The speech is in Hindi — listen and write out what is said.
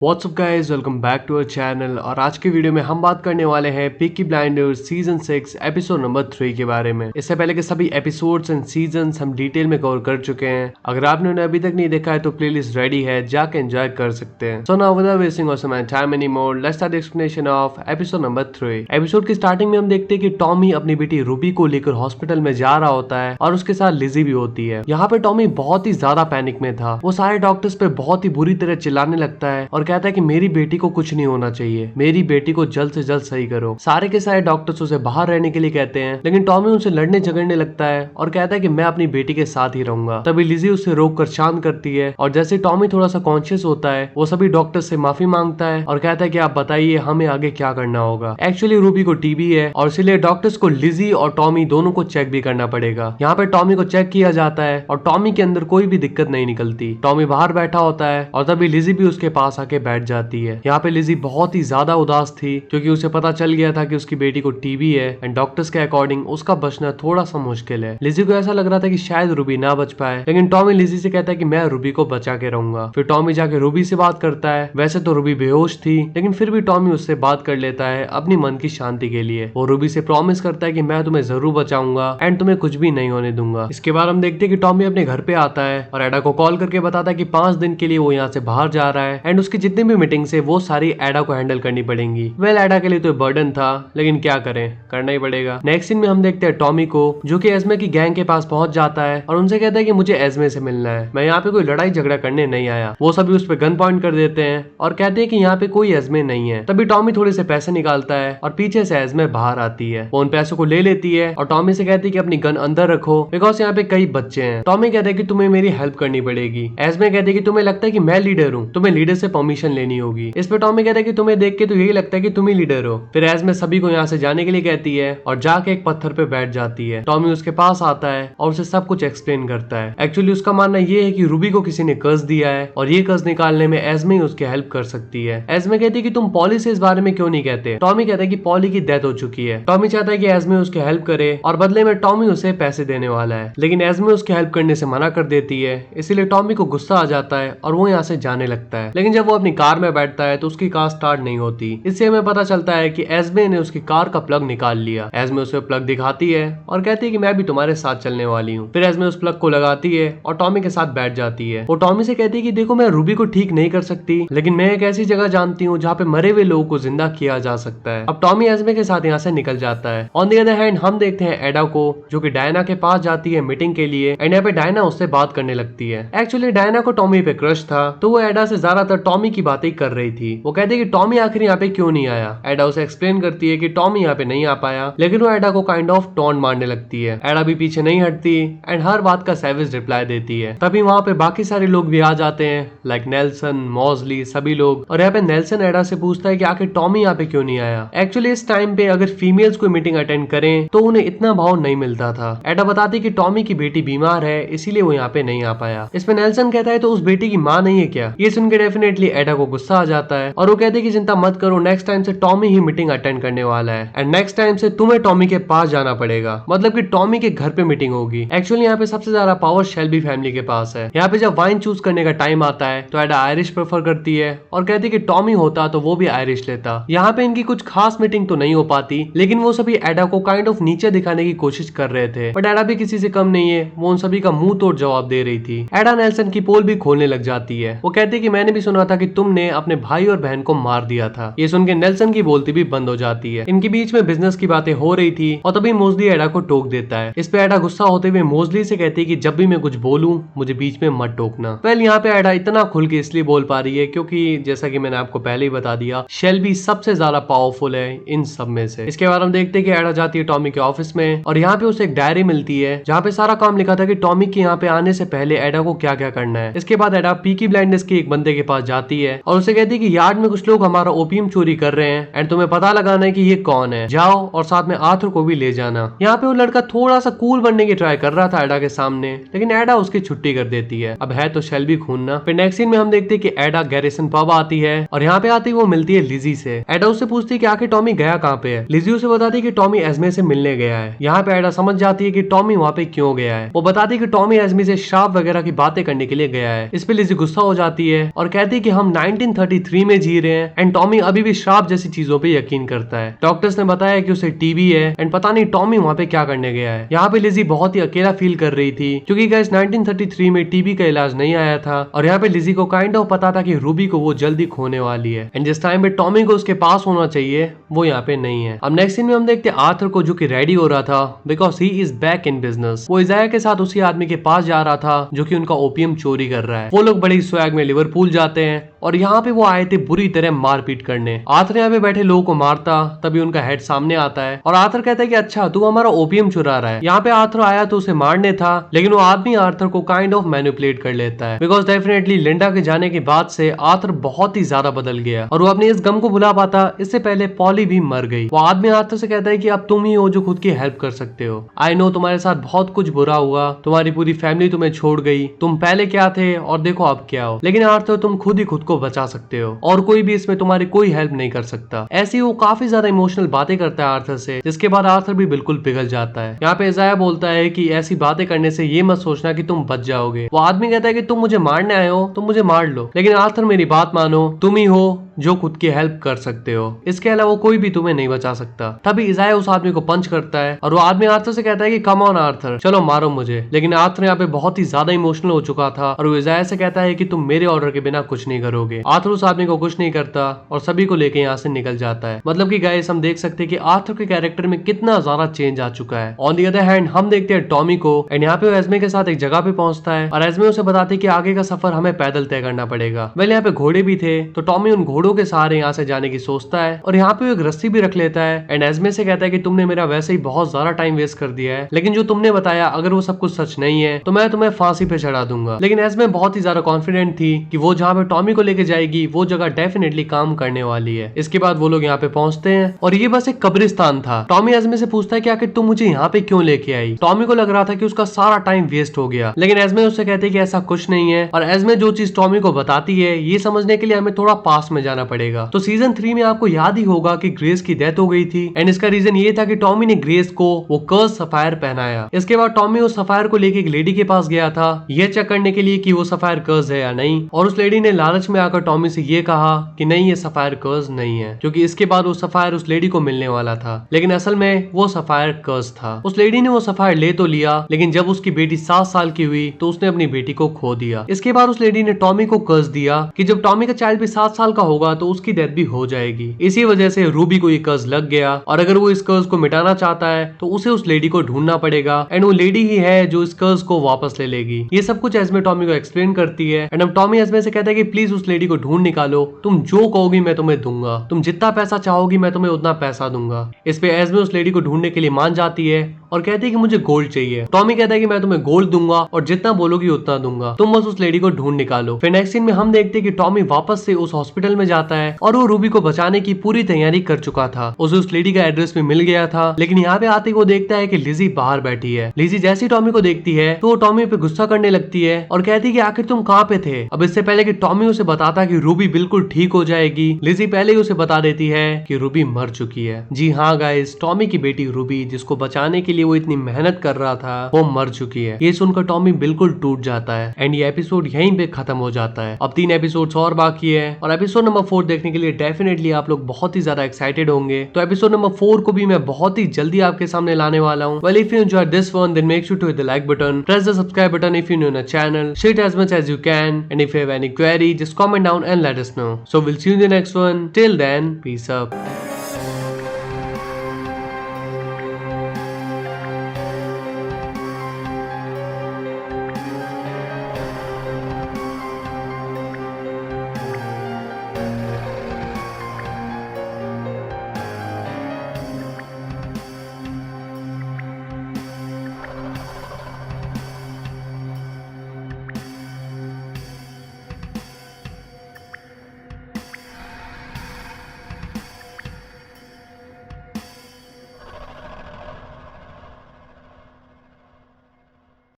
WhatsApp guys, welcome back to our channel. और आज के वीडियो में हम बात करने वाले हैं Peaky blinders season 6 episode number 3 के बारे में। इससे पहले के सभी एपिसोड्स एंड सीजन्स हम डिटेल में कवर कर चुके हैं। अगर आपने उन्हें अभी तक नहीं देखा है तो प्लेलिस्ट रेडी है, जाके एंजॉय कर सकते हैं। So now without wasting of time anymore, let's start the explanation of episode number 3। Episode की स्टार्टिंग में हम देखते हैं कि टॉमी अपनी बेटी रूबी को लेकर हॉस्पिटल में जा रहा होता है और उसके साथ लिजी भी होती है। यहाँ पे टॉमी बहुत ही ज्यादा पैनिक में था। वो सारे डॉक्टर्स पे बहुत ही बुरी तरह चिल्लाने लगता है और कहता है कि मेरी बेटी को कुछ नहीं होना चाहिए, मेरी बेटी को जल्द से जल्द सही करो। सारे के सारे डॉक्टर्स उसे बाहर रहने के लिए कहते हैं, लेकिन टॉमी उनसे लड़ने झगड़ने लगता है और कहता है कि मैं अपनी बेटी के साथ ही रहूंगा। तभी लिजी उसे रोक कर शांत करती है और जैसे टॉमी थोड़ा सा कॉन्शियस होता है वो सभी डॉक्टर से माफी मांगता है और कहता है कि आप बताइए हमें आगे क्या करना होगा। एक्चुअली रूबी को टीबी है और इसलिए डॉक्टर्स को लिजी और टॉमी दोनों को चेक भी करना पड़ेगा। यहाँ पे टॉमी को चेक किया जाता है और टॉमी के अंदर कोई भी दिक्कत नहीं निकलती। टॉमी बाहर बैठा होता है और तभी लिजी भी उसके पास आके बैठ जाती है। यहाँ पे लिजी बहुत ही ज्यादा उदास थी क्योंकि उसे पता चल गया था कि उसकी बेटी को टीबी है एंड डॉक्टर्स के अकॉर्डिंग उसका बचना थोड़ा सा मुश्किल है। लिजी को ऐसा लग रहा था कि शायद रूबी ना बच पाए, लेकिन टॉमी लिजी से कहता है कि मैं रूबी को बचा के रहूंगा। फिर टॉमी जाके रूबी से बात करता है। वैसे तो रूबी बेहोश थी, लेकिन फिर भी टॉमी उससे बात कर लेता है अपनी मन की शांति के लिए। वो रूबी से प्रॉमिस करता है कि मैं तुम्हें जरूर बचाऊंगा एंड तुम्हें कुछ भी नहीं होने दूंगा। इसके बाद हम देखते हैं कि टॉमी अपने घर पे आता है और एडा को कॉल करके बताता है कि 5 दिन के लिए वो यहाँ से बाहर जा रहा है एंड उसकी जितनी भी मीटिंग्स है वो सारी एडा को हैंडल करनी पड़ेंगी। वेल, एडा के लिए तो बर्डन था, लेकिन क्या करें, करना ही पड़ेगा। नेक्स्ट सीन में हम देखते हैं टॉमी को जो कि एस्मे की गैंग के पास पहुंच जाता है और उनसे कहता है कि मुझे एस्मे से मिलना है, मैं यहाँ पे कोई लड़ाई झगड़ा करने नहीं आया। वो सभी उस पर गन पॉइंट कर देते हैं और कहते हैं कि यहाँ पे कोई एस्मे नहीं है। तभी टॉमी थोड़े से पैसे निकालता है और पीछे से एस्मे बाहर आती है। वो उन पैसों को ले लेती है और टॉमी से कहती है कि अपनी गन अंदर रखो बिकॉज यहाँ पे कई बच्चे हैं। टॉमी कहता है कि तुम्हें मेरी हेल्प करनी पड़ेगी। एस्मे कहती है कि तुम्हें लगता है कि मैं लीडर हूँ, तुम्हें लीडर से परमिशन लेनी होगी। इस पे टॉमी कहता है कि तुम्हें देख के तो यही लगता है कि तुम ही लीडर हो। फिर एस्मे सभी को यहाँ से जाने के लिए कहती है और जाके एक पत्थर पे बैठ जाती है। टॉमी उसके पास आता है और उसे सब कुछ एक्सप्लेन करता है। एक्चुअली उसका मानना ये है कि रूबी को किसी ने कर्ज दिया है और ये कर्ज निकालने में एस्मे ही उसकी हेल्प कर सकती है। एस्मे कहती है कि तुम पॉली से इस बारे में क्यों नहीं कहते। टॉमी कहता है कि पॉली की डेथ हो चुकी है। टॉमी चाहता है कि एस्मे उसकी हेल्प करे और बदले में टॉमी उसे पैसे देने वाला है, लेकिन एस्मे उसकी हेल्प करने से मना कर देती है। इसीलिए टॉमी को गुस्सा आ जाता है और वो यहाँ से जाने लगता है। लेकिन जब वो अपनी कार में बैठता है तो उसकी कार स्टार्ट नहीं होती। इससे हमें पता चलता है कि एस्मे ने उसकी कार का प्लग निकाल लिया। एस्मे उसे प्लग दिखाती है और कहती है कि मैं भी तुम्हारे साथ चलने वाली हूँ। फिर एस्मे उस प्लग को लगाती है और टॉमी के साथ बैठ जाती है। वो टॉमी से कहती है कि देखो, मैं रूबी को ठीक नहीं कर सकती, लेकिन मैं एक ऐसी जगह जानती हूँ जहाँ पे मरे हुए लोगों को जिंदा किया जा सकता है। अब टॉमी एस्मे के साथ यहाँ से निकल जाता है। ऑन द अदर हैंड हम देखते हैं एडा को जो कि डायना के पास जाती है मीटिंग के लिए एंड यहाँ पे डायना उससे बात करने लगती है। एक्चुअली डायना को टॉमी पे क्रश था, तो वो एडा से ज्यादातर टॉमी की बातें कर रही थी। वो कहती है कि टॉमी आखिर यहाँ पे क्यों नहीं आया। एडा उसे एक्सप्लेन करती है कि टॉमी यहाँ पे नहीं आ पाया, लेकिन वो एडा को काइंड ऑफ टॉन्ट मारने लगती है। एडा भी पीछे नहीं हटती एंड हर बात का सैवेज रिप्लाई देती है। तभी वहाँ पे बाकी सारे लोग भी आ जाते हैं, लाइक नेल्सन, मॉजली, सभी लोग। और यहाँ पे नेल्सन एडा से पूछता है कि आखिर टॉमी यहाँ पे क्यों नहीं आया। एक्चुअली इस टाइम पे अगर फीमेल्स कोई मीटिंग अटेंड करें तो उन्हें इतना भाव नहीं मिलता था। एडा बताती है कि टॉमी की बेटी बीमार है, इसीलिए वो यहाँ पे नहीं आ पाया। इस पे नेल्सन कहता है तो उस बेटी की माँ नहीं है क्या। ये सुनकर डेफिनेटली एडा को गुस्सा आ जाता है और वो कहते हैं कि चिंता मत करो, नेक्स्ट टाइम से टॉमी ही मीटिंग अटेंड करने वाला है एंड नेक्स्ट टाइम से तुम्हें टॉमी के पास जाना पड़ेगा, मतलब कि टॉमी के घर पे मीटिंग होगी। एक्चुअली यहाँ पे सबसे ज्यादा पावर शेल्बी फैमिली के पास है। यहाँ पे जब वाइन चूज करने का टाइम आता है तो एडा आयरिश प्रेफर करती है और कहती है कि टॉमी होता तो वो भी आयरिश लेता। यहाँ पे इनकी कुछ खास मीटिंग तो नहीं हो पाती, लेकिन वो सभी एडा को काइंड ऑफ नीचे दिखाने की कोशिश कर रहे थे, बट एडा भी किसी से कम नहीं है। वो उन सभी का मुंह तोड़ जवाब दे रही थी। एडा नेल्सन की पोल भी खोलने लग जाती है। वो कहती है कि मैंने भी सुना था कि तुमने अपने भाई और बहन को मार दिया था। ये सुन के नेल्सन की बोलती भी बंद हो जाती है। इनके बीच में बिजनेस की बातें हो रही थी और तभी मोजली एडा को टोक देता है। इस पे एडा गुस्सा होते हुए मोजली से कहती है कि जब भी मैं कुछ बोलूं मुझे बीच में मत टोकना। वेल, यहाँ पे एडा इतना खुल के इसलिए बोल पा रही है क्योंकि जैसा कि मैंने आपको पहले ही बता दिया, शेल्बी सबसे ज्यादा पावरफुल है इन सब में से। इसके बाद हम देखते हैं कि एडा जाती है टॉमी के ऑफिस में और यहाँ पे उसे एक डायरी मिलती है जहाँ पे सारा काम लिखा था कि टॉमी के यहाँ पे आने से पहले एडा को क्या क्या करना है। इसके बाद एडा पीकी ब्लाइंडर्स के एक बंदे के पास जाती है और उसे कहती है कि यार्ड में कुछ लोग हमारा ओपियम चोरी कर रहे हैं एंड तुम्हें पता लगाना है कि ये कौन है। जाओ और साथ में आर्थर को भी ले जाना। यहाँ पे वो लड़का थोड़ा सा कूल बनने की ट्राई कर रहा था एडा के सामने, लेकिन एडा उसकी छुट्टी कर देती है। अब है तो शेल्बी खून ना। फिर नेक्स्ट सीन में हम देखते हैं कि एडा गैरिसन पब आती है और यहाँ पे आती वो मिलती है लिजी से। एडा उससे पूछती है कि आखिर टॉमी गया कहाँ पे है। लिजी उसे बताती है कि टॉमी एस्मे से मिलने गया है। यहाँ पे एडा समझ जाती है कि टॉमी वहाँ पे क्यों गया है। वो बताती है कि टॉमी एस्मे से श्राप वगैरह की बातें करने के लिए गया है। इस पे लिजी गुस्सा हो जाती है और कहती है कि हम हम 1933 में जी रहे हैं एंड टॉमी अभी भी श्राप जैसी चीजों पे यकीन करता है। डॉक्टर्स ने बताया कि उसे टीबी है एंड पता नहीं टॉमी वहाँ पे क्या करने गया है। यहाँ पे लिजी बहुत ही अकेला फील कर रही थी क्योंकि गाइस 1933 में टीबी का इलाज नहीं आया था और यहाँ पे लिजी को काइंड ऑफ पता था कि रूबी को वो जल्दी खोने वाली है एंड जिस टाइम पे टॉमी को उसके पास होना चाहिए वो यहाँ पे नहीं है। अब नेक्स्ट सीन में हम देखते हैं आर्थर को जो कि रेडी हो रहा था because he is back in business. वो इजाया के साथ उसी आदमी के पास जा रहा था जो कि उनका ओपियम चोरी कर रहा है। वो लोग बड़ी स्वैग में लिवरपूल जाते हैं और यहाँ पे वो आए थे बुरी तरह मारपीट करने। आर्थर यहाँ पे बैठे लोगों को मारता तभी उनका हेड सामने आता है और आर्थर कहता है कि अच्छा तू हमारा ओपियम चुरा रहा है। यहाँ पे आर्थर आया तो उसे मारने था लेकिन वो आदमी आर्थर को काइंड ऑफ मैनिपुलेट कर लेता है बिकॉज डेफिनेटली लिंडा के जाने के बाद से आर्थर बहुत ही ज्यादा बदल गया और वो अपने इस गम को भुला पाता। इससे पहले पॉली भी मर गई। वो आदमी आर्थर से कहता है कि अब तुम ही हो जो खुद की हेल्प कर सकते हो। आई नो तुम्हारे साथ बहुत कुछ बुरा हुआ, तुम्हारी पूरी फैमिली तुम्हें छोड़ गई, तुम पहले क्या थे और देखो अब क्या हो, लेकिन आर्थर तुम खुद ही खुद को बचा सकते हो और कोई भी इसमें तुम्हारी कोई हेल्प नहीं कर सकता। ऐसी वो काफी ज्यादा इमोशनल बातें करता है आर्थर से जिसके बाद आर्थर भी बिल्कुल पिघल जाता है। यहाँ पे इजाया बोलता है कि ऐसी बातें करने से ये मत सोचना कि तुम बच जाओगे। वो आदमी कहता है कि तुम मुझे मारने आए हो तुम मुझे मार लो, लेकिन आर्थर मेरी बात मानो, तुम ही हो जो खुद की हेल्प कर सकते हो, इसके अलावा कोई भी तुम्हें नहीं बचा सकता। तभी इजाया उस आदमी को पंच करता है और वो आदमी आर्थर से कहता है कि कम ऑन आर्थर चलो मारो मुझे, लेकिन आर्थर यहाँ पे बहुत ही ज्यादा इमोशनल हो चुका था और वो इजाया से कहता है कि तुम मेरे ऑर्डर के बिना कुछ नहीं करोगे। आर्थर उस आदमी को कुछ नहीं करता और सभी को लेके यहाँ से निकल जाता है। मतलब कि गाइस हम देख सकते हैं कि आर्थर के कैरेक्टर में कितना ज्यादा चेंज आ चुका है। ऑन दी अदर हैंड हम देखते हैं टॉमी को एंड यहाँ पे वो एस्मे के साथ एक जगह पे पहुंचता है और एस्मे उसे बताते कि आगे का सफर हमें पैदल तय करना पड़ेगा। वेल यहाँ पे घोड़े भी थे तो टॉमी उन घोड़ों के सहारे यहाँ से जाने की सोचता है और यहाँ पे एक रस्सी भी रख लेता है एंड एस्मे से कहता है कि तुमने मेरा वैसे ही बहुत ज्यादा टाइम वेस्ट कर दिया है, लेकिन जो तुमने बताया अगर वो सब कुछ सच नहीं है तो मैं तुम्हें फांसी पे चढ़ा दूंगा। लेकिन एस्मे बहुत ही ज्यादा कॉन्फिडेंट थी कि वो जहाँ पे टॉमी को लेके जाएगी वो जगह डेफिनेटली काम करने वाली है। इसके बाद वो लोग यहाँ पे पहुंचते हैं और ये बस एक कब्रिस्तान था। टॉमी एस्मे से पूछता है कि आखिर तुम मुझे यहाँ पे क्यों लेके आई। टॉमी को लग रहा था कि उसका सारा टाइम वेस्ट हो गया, लेकिन एस्मे उससे कहते हैं कि ऐसा कुछ नहीं है और एस्मे जो चीज टॉमी को बताती है ये समझने के लिए हमें थोड़ा पास में जाना पड़ेगा। तो सीजन 3 में आपको याद ही होगा कि ग्रेस की डेथ हो गई थी एंड इसका रीजन ये था कि टॉमी ने ग्रेस को वो कर्स सफायर पहनाया। इसके बाद टॉमी उस सफायर को लेके एक लेडी के पास गया था ये चेक करने के लिए कि वो सफायर कर्स है या नहीं, और उस लेडी ने लालच में आकर टॉमी से ये कहा कि नहीं ये सफायर कर्स नहीं है, क्योंकि इसके बाद वो सफायर उस लेडी को मिलने वाला था, लेकिन असल में वो सफायर कर्स था। उस लेडी ने वो सफायर ले तो लिया लेकिन जब उसकी बेटी 7 साल की हुई तो उसने अपनी बेटी को खो दिया। इसके बाद उस लेडी ने टॉमी को कर्स दिया कि जब टॉमी का चाइल्ड भी 7 साल का होगा तो उसकी डेथ भी हो जाएगी। इसी वजह से रूबी को ये कर्ज लग गया और अगर वो इस कर्ज को मिटाना चाहता है तो उसे उस लेडी को ढूंढना पड़ेगा एंड वो लेडी ही है जो इस कर्ज को वापस ले लेगी। ये सब कुछ एस्मे टॉमी को एक्सप्लेन करती है एंड अब टॉमी एस्मे से कहता है कि प्लीज उस लेडी को ढूंढ निकालो, तुम जो कहोगी मैं तुम्हें दूंगा, तुम जितना पैसा चाहोगी मैं तुम्हें उतना पैसा दूंगा। इस पे एस्मे उस लेडी को ढूंढने के लिए मान जाती है और कहती है कि मुझे गोल्ड चाहिए। टॉमी कहता है कि मैं तुम्हें गोल्ड दूंगा और जितना बोलोगी उतना दूंगा, तुम बस उस लेडी को ढूंढ निकालो। फिर नेक्स्ट सीन में हम देखते हैं कि टॉमी वापस से उस हॉस्पिटल में जाता है और वो रूबी को बचाने की पूरी तैयारी कर चुका था। उसे उस लेडी का एड्रेस भी मिल गया था, लेकिन यहाँ पे आते वो देखता है कि लिजी बाहर बैठी है। लिजी जैसी टॉमी को देखती है तो वो टॉमी पे गुस्सा करने लगती है और कहती है कि आखिर तुम कहाँ पे थे। अब इससे पहले कि टॉमी उसे बताता कि रूबी बिल्कुल ठीक हो जाएगी, लिजी पहले ही उसे बता देती है कि रूबी मर चुकी है। जी हाँ गाइस, टॉमी की बेटी रूबी जिसको बचाने के लिए वो इतनी मेहनत कर रहा था वो मर चुकी है। ये सुनकर टॉमी बिल्कुल टूट जाता है एंड ये एपिसोड यहीं पे खत्म हो जाता है। अब 3 एपिसोड्स और बाकी है और एपिसोड नंबर 4 देखने के लिए डेफिनेटली आप लोग बहुत ही ज्यादा एक्साइटेड होंगे। तो एपिसोड नंबर 4 को भी मैं बहुत ही जल्दी आपके सामने लाने वाला हूँ। Well, if you enjoyed this one, then make sure to hit the like button, press the subscribe button if you're new on the channel, share it as much as you can, and if you have any query, just comment down and let us know. So we'll see you in the next one. Till then, peace up.